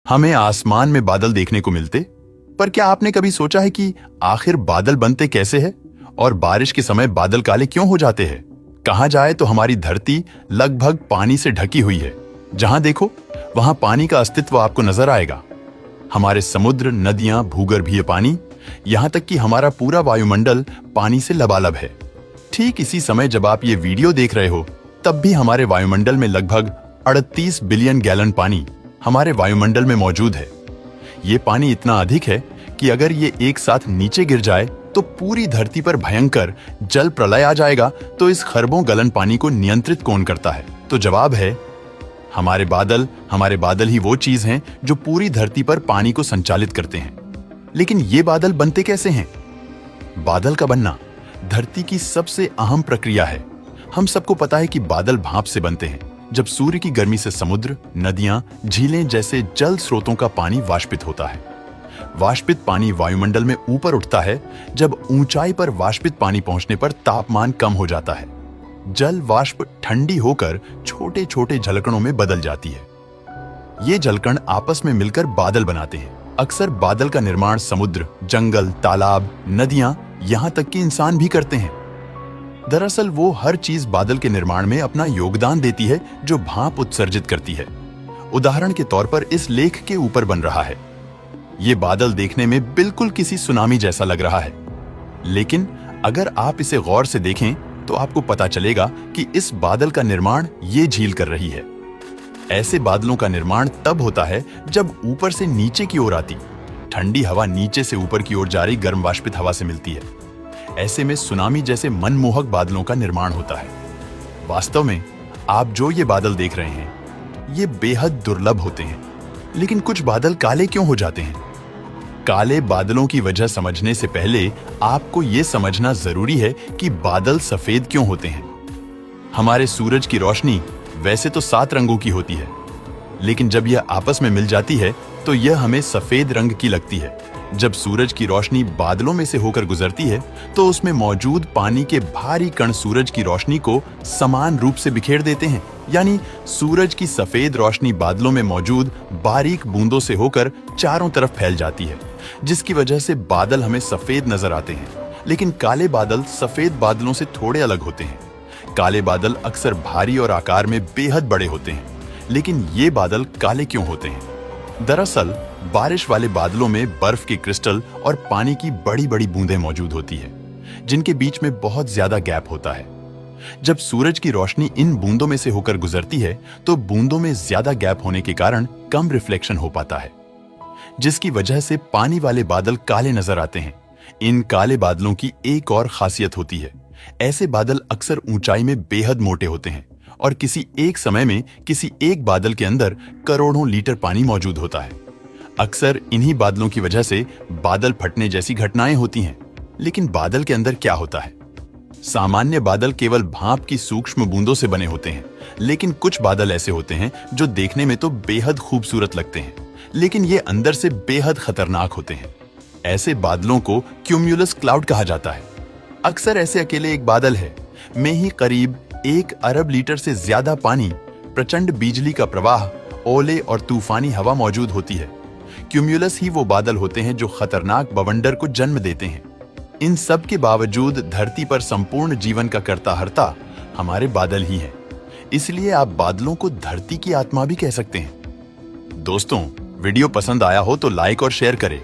हमें आसमान में बादल देखने को मिलते, पर क्या आपने कभी सोचा है कि आखिर बादल बनते कैसे हैं और बारिश के समय बादल काले क्यों हो जाते हैं? कहां जाए तो हमारी धरती लगभग पानी से ढकी हुई है। जहां देखो वहां पानी का अस्तित्व आपको नजर आएगा। हमारे समुद्र, नदियां, भूगर्भीय पानी, यहां तक कि हमारा पूरा वायुमंडल पानी से लबालब है। ठीक इसी समय जब आप ये वीडियो देख रहे हो, तब भी हमारे वायुमंडल में लगभग 38 बिलियन गैलन पानी हमारे वायुमंडल में मौजूद है। ये पानी इतना अधिक है कि अगर ये एक साथ नीचे गिर जाए तो पूरी धरती पर भयंकर जल प्रलय आ जाएगा। तो इस खरबों गलन पानी को नियंत्रित कौन करता है? तो जवाब है हमारे बादल। हमारे बादल ही वो चीज हैं जो पूरी धरती पर पानी को संचालित करते हैं। लेकिन ये बादल बनते कैसे हैं? बादल का बनना धरती की सबसे अहम प्रक्रिया है। हम सबको पता है कि बादल भाप से बनते हैं। जब सूर्य की गर्मी से समुद्र, नदियां, झीलें जैसे जल स्रोतों का पानी वाष्पित होता है। वाष्पित पानी वायुमंडल में ऊपर उठता है। जब ऊंचाई पर वाष्पित पानी पहुंचने पर तापमान कम हो जाता है। जल वाष्प ठंडी होकर छोटे छोटे झलकणों में बदल जाती है। ये झलकण आपस में मिलकर बादल बनाते हैं। अक्सर बादल का निर्माण समुद्र, जंगल, तालाब, नदियां, यहां तक कि इंसान भी करते हैं। दरअसल वो हर चीज बादल के निर्माण में अपना योगदान देती है जो भाप उत्सर्जित करती है। उदाहरण के तौर पर इस लेख के ऊपर बन रहा है। ये बादल देखने में बिल्कुल किसी सुनामी जैसा लग रहा है, लेकिन अगर आप इसे गौर से देखें तो आपको पता चलेगा कि इस बादल का निर्माण ये झील कर रही है। ऐसे बादलों का निर्माण तब होता है जब ऊपर से नीचे की ओर आती ठंडी हवा नीचे से ऊपर की ओर जा रही गर्म वाष्पित हवा से मिलती है। ऐसे में सुनामी जैसे मनमोहक बादलों का निर्माण होता है। वास्तव में आप जो ये बादल देख रहे हैं, ये बेहद दुर्लभ होते हैं। लेकिन कुछ बादल काले क्यों हो जाते हैं? काले बादलों की वजह समझने से पहले आपको यह समझना जरूरी है कि बादल सफेद क्यों होते हैं। हमारे सूरज की रोशनी वैसे तो 7 रंगों की होती है, लेकिन जब यह आपस में मिल जाती है तो यह हमें सफेद रंग की लगती है। जब सूरज की रोशनी बादलों में से होकर गुजरती है तो उसमें मौजूद पानी के भारी कण सूरज की रोशनी को समान रूप से बिखेर देते हैं। यानी सूरज की सफेद रोशनी बादलों में मौजूद बारीक बूंदों से होकर चारों तरफ फैल जाती है, जिसकी वजह से बादल हमें सफेद नजर आते हैं। लेकिन काले बादल सफेद बादलों से थोड़े अलग होते हैं। काले बादल अक्सर भारी और आकार में बेहद बड़े होते हैं। लेकिन ये बादल काले क्यों होते हैं? दरअसल बारिश वाले बादलों में बर्फ के क्रिस्टल और पानी की बड़ी बड़ी बूंदें मौजूद होती है, जिनके बीच में बहुत ज्यादा गैप होता है। जब सूरज की रोशनी इन बूंदों में से होकर गुजरती है तो बूंदों में ज्यादा गैप होने के कारण कम रिफ्लेक्शन हो पाता है, जिसकी वजह से पानी वाले बादल काले नजर आते हैं। इन काले बादलों की एक और खासियत होती है। ऐसे बादल अक्सर ऊंचाई में बेहद मोटे होते हैं और किसी एक समय में किसी एक बादल के अंदर करोड़ों लीटर पानी मौजूद होता है। अक्सर इन्हीं बादलों की वजह से बादल फटने जैसी घटनाएं होती हैं। लेकिन बादल के अंदर क्या होता है? सामान्य बादल केवल भाप की सूक्ष्म बूंदों से बने होते हैं, लेकिन कुछ बादल ऐसे होते हैं जो देखने में तो बेहद खूबसूरत लगते हैं, लेकिन ये अंदर से बेहद खतरनाक होते हैं। ऐसे बादलों को क्यूम्युलस क्लाउड कहा जाता है। अक्सर ऐसे अकेले एक बादल है में ही करीब 1 अरब लीटर से ज्यादा पानी, प्रचंड बिजली का प्रवाह, ओले और तूफानी हवा मौजूद होती है। क्यूम्युलस ही वो बादल होते हैं जो खतरनाक बवंडर को जन्म देते हैं। इन सब के बावजूद धरती पर संपूर्ण जीवन का कर्ता हर्ता हमारे बादल ही हैं। इसलिए आप बादलों को धरती की आत्मा भी कह सकते हैं। दोस्तों, वीडियो पसंद आया हो तो लाइक और शेयर करें